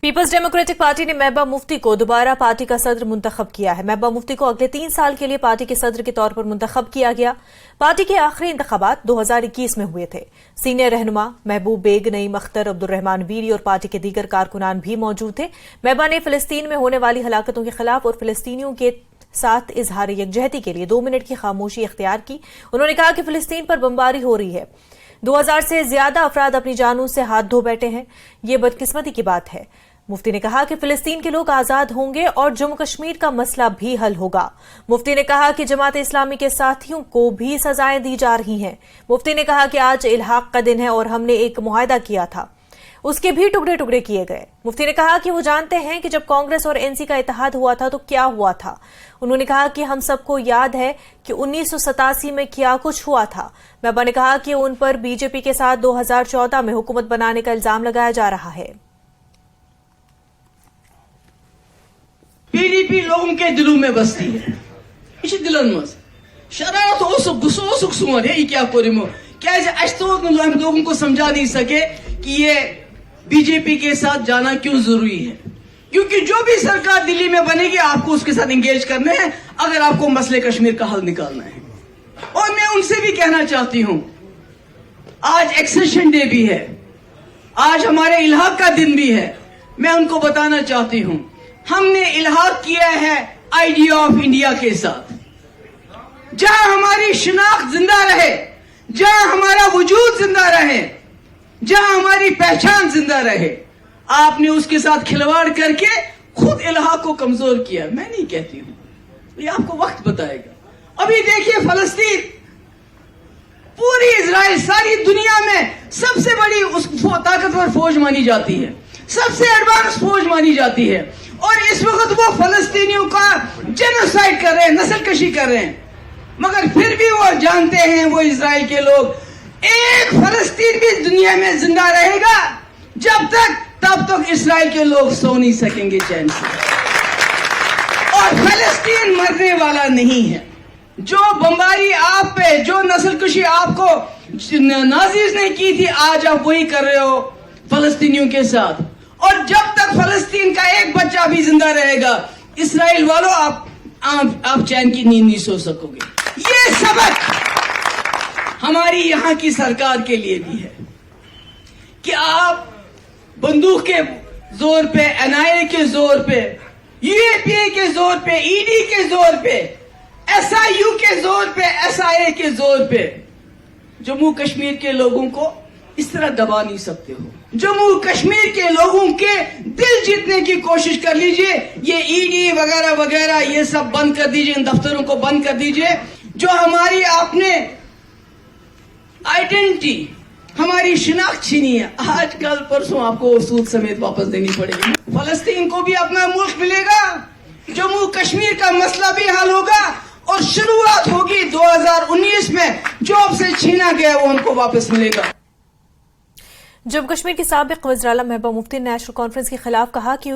Peoples democratic party ने महबूबा मुफ्ती को दोबारा पार्टी का सदर मुंतखब किया है। महबूबा मुफ्ती को अगले 3 साल के लिए पार्टी के सदर के तौर पर मुंतखब किया गया। पार्टी के आखिरी इंतखाबात 2021 में हुए थे। सीनियर रहनुमा महबूब बेग, नईम अख्तर, अब्दुल रहमान वीरी और पार्टी के दीगर कारकुनान भी मौजूद थे। महबूबा ने फिलिस्तीन में होने वाली हलाकतों के खिलाफ और फिलिस्तीनियों के साथ इजहार यकजहती के लिए 2 मिनट की खामोशी इख्तियार की। उन्होंने कहा कि फिलिस्तीन पर बमबारी हो रही है। 2000 से ज्यादा अफराद अपनी जानों से हाथ धो बैठे हैं। ये बदकिस्मती की बात है। मुफ्ती ने कहा कि फिलिस्तीन के लोग आजाद होंगे और जम्मू कश्मीर का मसला भी हल होगा। मुफ्ती ने कहा कि जमात इस्लामी के साथियों को भी सजाएं दी जा रही हैं। मुफ्ती ने कहा कि आज इल्हाक का दिन है और हमने एक मुआहदा किया था, उसके भी टुकड़े टुकड़े किए गए। मुफ्ती ने कहा कि वो जानते हैं कि जब कांग्रेस और एनसी का इत्तेहाद हुआ था तो क्या हुआ था। उन्होंने कहा कि हम सबको याद है कि 1987 में क्या कुछ हुआ था। महबूबा ने कहा कि उन पर बीजेपी के साथ 2014 में हुकूमत बनाने का इल्जाम लगाया जा रहा है। पीडीपी लोगों के दिलों में बसती है। इस दिलन मज शरारत गुस्सो सुमर है क्या कोरिमो क्या हम लोगों को समझा नहीं सके कि ये बीजेपी के साथ जाना क्यों जरूरी है, क्योंकि जो भी सरकार दिल्ली में बनेगी आपको उसके साथ एंगेज करने हैं अगर आपको मसले कश्मीर का हल निकालना है। और मैं उनसे भी कहना चाहती हूं, आज एक्सेशन डे भी है, आज हमारे इल्हाक का दिन भी है। मैं उनको बताना चाहती हूं, हमने इल्हाक किया है आइडिया ऑफ इंडिया के साथ। जहां हमारी शिनाख्त जिंदा रहे, जहां हमारा वजूद जिंदा रहे, जहां हमारी पहचान जिंदा रहे, आपने उसके साथ खिलवाड़ करके खुद इल्हाक को कमजोर किया। मैं नहीं कहती हूं, ये आपको वक्त बताएगा। अभी देखिए फलस्तीन, पूरी इजराइल सारी दुनिया में सबसे बड़ी उस ताकतवर फौज मानी जाती है, सबसे एडवांस फौज मानी जाती है, और इस वक्त वो फलस्तीनियों का जेनोसाइड कर रहे हैं, नस्लकशी कर रहे हैं। मगर फिर भी वो जानते हैं, वो इजराइल के लोग, एक फलस्तीन भी दुनिया में जिंदा रहेगा तब तक इजराइल के लोग सो नहीं सकेंगे चैन से। और फलस्तीन मरने वाला नहीं है। जो बमबारी आप पे, जो नस्लकशी आपको नाजीज ने की थी, आज आप वही कर रहे हो फलस्तीनियों के साथ। और जब तक फलस्तीन का एक बच्चा भी जिंदा रहेगा, इस्राइल वालों आप चैन की नींद नहीं सो सकोगे। ये सबक हमारी यहां की सरकार के लिए भी है कि आप बंदूक के जोर पे, एनआईए के जोर पे, यूएपीए के जोर पे, ईडी के जोर पे, एसआईयू के जोर पे, एसआईए के जोर पे जम्मू कश्मीर के लोगों को इस तरह दबा नहीं सकते हो। जम्मू कश्मीर के लोगों के दिल जीतने की कोशिश कर लीजिए। ये ईडी वगैरह वगैरह ये सब बंद कर दीजिए, इन दफ्तरों को बंद कर दीजिए। जो हमारी आपने आइडेंटिटी, हमारी शिनाख्त छीनी है, आज कल परसों आपको सूद समेत वापस देनी पड़ेगी। फलस्तीन को भी अपना मुल्क मिलेगा, जम्मू कश्मीर का मसला भी हल होगा और शुरुआत होगी 2019 में। जो आपसे छीना गया वो हमको वापस मिलेगा। जम्मू कश्मीर की साबिक वज़ीर आला महबूबा मुफ्ती ने नेशनल कॉन्फ्रेंस के खिलाफ कहा कि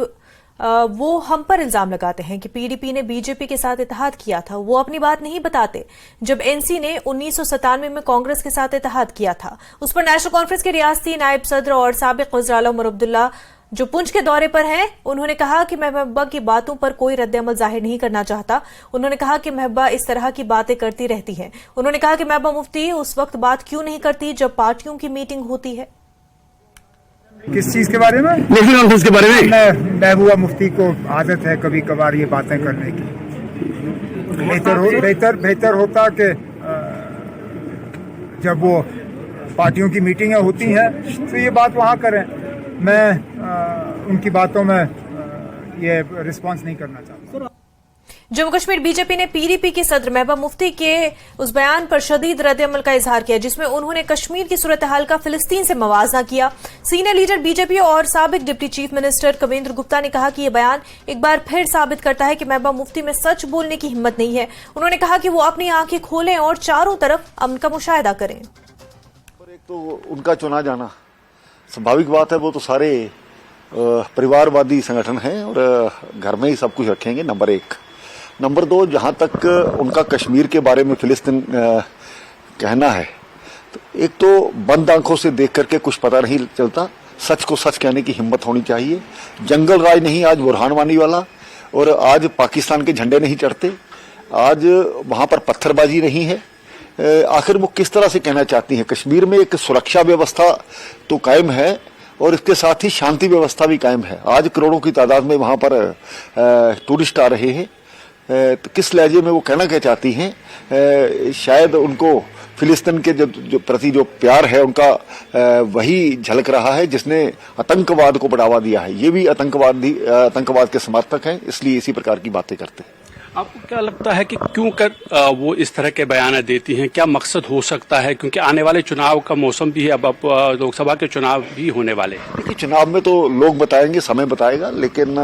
वो हम पर इल्जाम लगाते हैं कि पीडीपी ने बीजेपी के साथ इत्तेहाद किया था। वो अपनी बात नहीं बताते। जब एनसी ने 1997 में कांग्रेस के साथ इत्तेहाद किया था, उस पर नेशनल कॉन्फ्रेंस के रियासती नायब सदर और साबिक वज़ीर आला उमर अब्दुल्ला जो पुंछ के दौरे पर हैं, उन्होंने कहा कि महबूबा की बातों पर कोई रद्द-ए-अमल जाहिर नहीं करना चाहता। उन्होंने कहा कि महबूबा इस तरह की बातें करती रहती हैं। उन्होंने कहा कि महबूबा मुफ्ती उस वक्त बात क्यों नहीं करती जब पार्टियों की मीटिंग होती है। किस चीज के बारे में? नेशनल कॉन्फ्रेंस के बारे में। महबूबा मुफ्ती को आदत है कभी कभार ये बातें करने की। बेहतर होता कि जब वो पार्टियों की मीटिंगें होती हैं तो ये बात वहाँ करें। मैं उनकी बातों में ये रिस्पांस नहीं करना चाहता। जम्मू कश्मीर बीजेपी ने पीडीपी के सदर महबूबा मुफ्ती के उस बयान पर शदीद रद्द-ए-अमल का इजहार किया जिसमें उन्होंने कश्मीर की सूरत हाल का फिलिस्तीन से मवाजना किया। सीनियर लीडर बीजेपी और साबिक deputy chief minister Kavinder Gupta ने कहा कि यह बयान एक बार फिर साबित करता है कि महबूबा मुफ्ती में सच बोलने की हिम्मत नहीं है। उन्होंने कहा कि वो अपनी आंखें खोलें और चारों तरफ अमन का मुशाहिदा करें। एक तो उनका चुना जाना स्वाभाविक बात है, वो तो सारे परिवारवादी संगठन हैं और घर में ही सब कुछ रखेंगे, नंबर 1। नंबर 2, जहां तक उनका कश्मीर के बारे में फिलिस्तीन कहना है, तो एक तो बंद आंखों से देख करके कुछ पता नहीं चलता, सच को सच कहने की हिम्मत होनी चाहिए। जंगल राज नहीं आज बुरहान वानी वाला, और आज पाकिस्तान के झंडे नहीं चढ़ते, आज वहां पर पत्थरबाजी नहीं है। आखिर वो किस तरह से कहना चाहती हैं? कश्मीर में एक सुरक्षा व्यवस्था तो कायम है और इसके साथ ही शांति व्यवस्था भी कायम है। आज करोड़ों की तादाद में वहां पर टूरिस्ट आ रहे हैं। तो किस लहजे में वो कहना क्या चाहती हैं? शायद उनको फिलिस्तीन के जो प्रति जो प्यार है उनका वही झलक रहा है जिसने आतंकवाद को बढ़ावा दिया है। ये भी आतंकवाद के समर्थक हैं, इसलिए इसी प्रकार की बातें करते हैं। आपको क्या लगता है कि क्यों कर वो इस तरह के बयान देती हैं? क्या मकसद हो सकता है? क्योंकि आने वाले चुनाव का मौसम भी है, अब लोकसभा के चुनाव भी होने वाले हैं। देखिए, चुनाव में तो लोग बताएंगे, समय बताएगा, लेकिन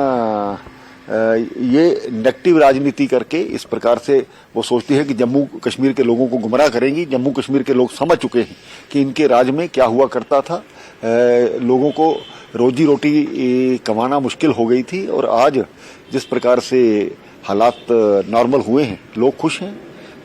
ये नेगेटिव राजनीति करके इस प्रकार से वो सोचती है कि जम्मू कश्मीर के लोगों को गुमराह करेंगी। जम्मू कश्मीर के लोग समझ चुके हैं कि इनके राज में क्या हुआ करता था। लोगों को रोजी रोटी कमाना मुश्किल हो गई थी, और आज जिस प्रकार से हालात नॉर्मल हुए हैं, लोग खुश हैं।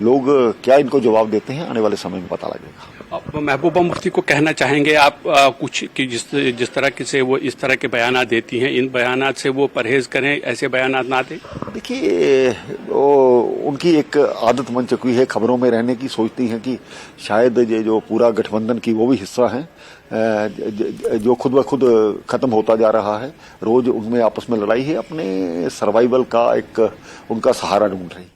लोग क्या इनको जवाब देते हैं, आने वाले समय में पता लगेगा। महबूबा मुफ्ती को कहना चाहेंगे आप कुछ कि जिस तरह से वो इस तरह के बयान देती हैं, इन बयान से वो परहेज करें, ऐसे बयान ना दें? देखिए, उनकी एक आदत बन चुकी है खबरों में रहने की। सोचती हैं कि शायद ये जो पूरा गठबंधन की वो भी हिस्सा है, जो खुद ब खुद खत्म होता जा रहा है। रोज उनमें आपस में लड़ाई है, अपने सर्वाइवल का एक उनका सहारा ढूंढ रही।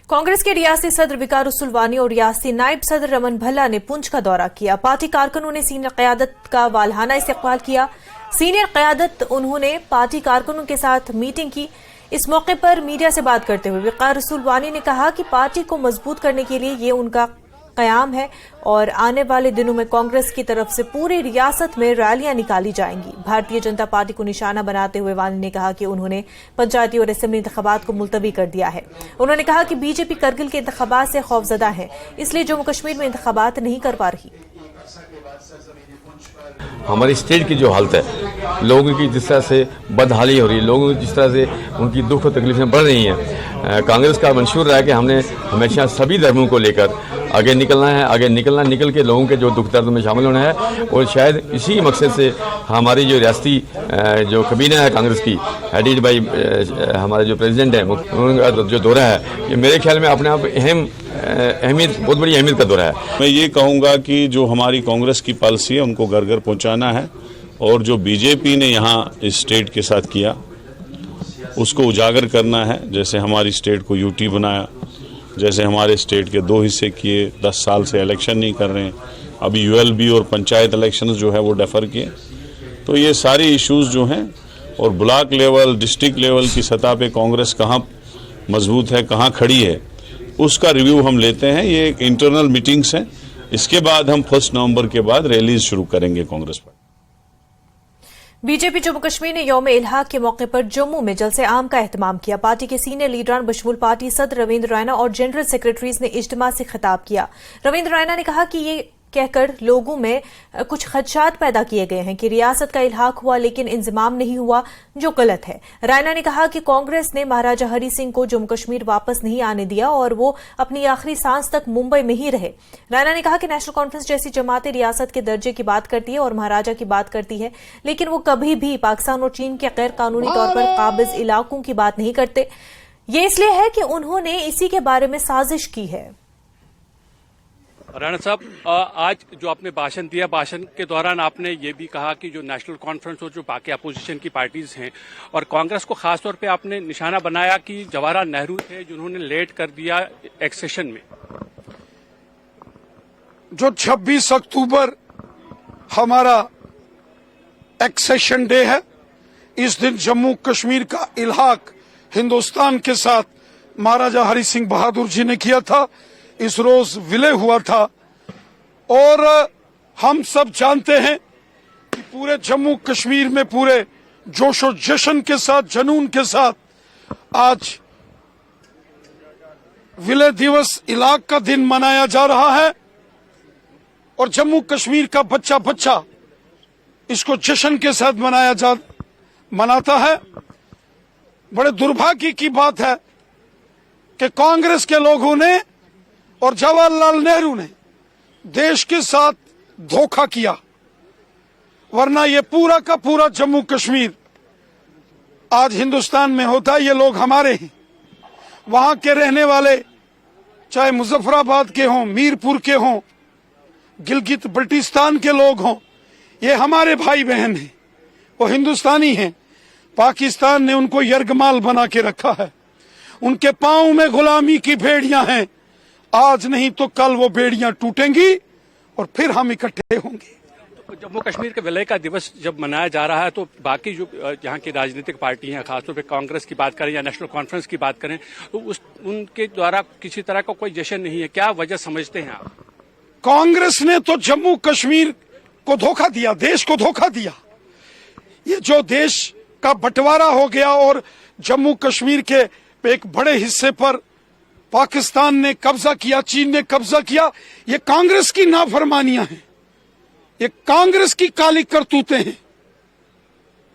कांग्रेस के रियासती सदर विकार सुलवानी और रियासती नायब सदर रमन भल्ला ने पुंछ का दौरा किया। पार्टी कारकुनों ने सीनियर क़यादत का वालहाना इस्तकबाल किया। सीनियर क़यादत उन्होंने पार्टी कारकुनों के साथ मीटिंग की। इस मौके पर मीडिया से बात करते हुए विकार सुलवानी ने कहा कि पार्टी को मजबूत करने के लिए ये उनका कयाम है और आने वाले दिनों में कांग्रेस की तरफ से पूरी रियासत में रैलियां निकाली जाएंगी। भारतीय जनता पार्टी को निशाना बनाते हुए वानी ने कहा कि उन्होंने पंचायती और असेंबली इंतखाबात को मुलतवी कर दिया है। उन्होंने कहा कि बीजेपी करगिल के इंतखाबात से खौफजदा है, इसलिए जम्मू कश्मीर में इंतखाबात नहीं कर पा रही। हमारी स्टेट की जो हालत है, लोगों की जिस तरह से बदहाली हो रही है, लोगों की जिस तरह से उनकी दुख और तकलीफें बढ़ रही हैं, कांग्रेस का मंशूर रहा है कि हमने हमेशा सभी धर्मों को लेकर आगे निकलना है, आगे निकल के लोगों के जो दुख दर्द में शामिल होना है। और शायद इसी मकसद से हमारी जो रियासती जो कबीना है कांग्रेस की, हेडेड बाई हमारे जो प्रेसिडेंट हैं, उनका जो दौरा है, ये मेरे ख्याल में अपने आप अहमियत, बहुत बड़ी अहमियत का दौरा है। मैं ये कहूँगा कि जो हमारी कांग्रेस की पॉलिसी है उनको घर घर पहुँचाना है, और जो बीजेपी ने यहाँ इस स्टेट के साथ किया उसको उजागर करना है। जैसे हमारी स्टेट को यूटी बनाया, जैसे हमारे स्टेट के 2 हिस्से किए, 10 साल से इलेक्शन नहीं कर रहे हैं, अभी यूएलबी और पंचायत इलेक्शंस जो है वो डेफर किए। तो ये सारे इश्यूज जो हैं, और ब्लॉक लेवल, डिस्ट्रिक्ट लेवल की सतह पे कांग्रेस कहाँ मजबूत है, कहाँ खड़ी है, उसका रिव्यू हम लेते हैं। ये एक इंटरनल मीटिंग्स हैं। इसके बाद हम 1 नवंबर के बाद रैलीज शुरू करेंगे कांग्रेस पर। बीजेपी जम्मू कश्मीर ने यौम इल्हाक के मौके पर जम्मू में जलसे आम का एहतमाम किया। पार्टी के सीनियर लीडरान बशमूल पार्टी सदर रविंद्र रैना और जनरल सेक्रेटरीज ने इज्तिमा से खिताब किया। रविंद्र रैना ने कहा कि ये कहकर लोगों में कुछ खदशात पैदा किए गए हैं कि रियासत का इल्हाक हुआ लेकिन इंजमाम नहीं हुआ, जो गलत है। रैना ने कहा कि कांग्रेस ने महाराजा हरि सिंह को जम्मू कश्मीर वापस नहीं आने दिया और वो अपनी आखिरी सांस तक मुंबई में ही रहे। रैना ने कहा कि नेशनल कॉन्फ्रेंस जैसी जमातें रियासत के दर्जे की बात करती है और महाराजा की बात करती है, लेकिन वो कभी भी पाकिस्तान और चीन के गैर कानूनी तौर पर काबिज इलाकों की बात नहीं करते। ये इसलिए है कि उन्होंने इसी के बारे में साजिश की है। राणा साहब, आज जो आपने भाषण दिया, भाषण के दौरान आपने ये भी कहा कि जो नेशनल कॉन्फ्रेंस और जो बाकी अपोजिशन की पार्टीज हैं और कांग्रेस को खासतौर पे आपने निशाना बनाया कि जवाहरलाल नेहरू थे जिन्होंने लेट कर दिया एक्सेशन में। जो 26 अक्टूबर हमारा एक्सेशन डे है, इस दिन जम्मू कश्मीर का इल्हाक हिंदुस्तान के साथ महाराजा हरि सिंह बहादुर जी ने किया था। इस रोज विलय हुआ था, और हम सब जानते हैं कि पूरे जम्मू कश्मीर में पूरे जोशो जश्न के साथ, जुनून के साथ आज विलय दिवस इलाक का दिन मनाया जा रहा है। और जम्मू कश्मीर का बच्चा बच्चा इसको जश्न के साथ मनाता है। बड़े दुर्भाग्य की बात है कि कांग्रेस के लोगों ने और जवाहरलाल नेहरू ने देश के साथ धोखा किया वरना ये पूरा का पूरा जम्मू कश्मीर आज हिंदुस्तान में होता, ये लोग हमारे हैं। वहां के रहने वाले चाहे मुजफ्फराबाद के हों, मीरपुर के हों, गिलगित बल्टिस्तान के लोग हों, ये हमारे भाई बहन हैं, वो हिंदुस्तानी हैं। पाकिस्तान ने उनको यरगमाल बना के रखा है, उनके पांव में गुलामी की बेड़ियां हैं। आज नहीं तो कल वो बेड़ियां टूटेंगी और फिर हम इकट्ठे होंगे। जम्मू कश्मीर के विलय का दिवस जब मनाया जा रहा है तो बाकी जो यहाँ की राजनीतिक पार्टी हैं, खासतौर पे कांग्रेस की बात करें या नेशनल कॉन्फ्रेंस की बात करें, तो उनके द्वारा किसी तरह का कोई जश्न नहीं है, क्या वजह समझते हैं आप? कांग्रेस ने तो जम्मू कश्मीर को धोखा दिया, देश को धोखा दिया। ये जो देश का बंटवारा हो गया और जम्मू कश्मीर के एक बड़े हिस्से पर पाकिस्तान ने कब्जा किया, चीन ने कब्जा किया, ये कांग्रेस की नाफरमानियां हैं, ये कांग्रेस की काली करतूतें हैं।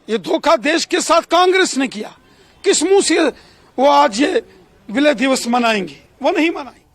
ये धोखा देश के साथ कांग्रेस ने किया। किस मुंह से वो आज ये विलय दिवस मनाएंगे? वो नहीं मनाएंगे।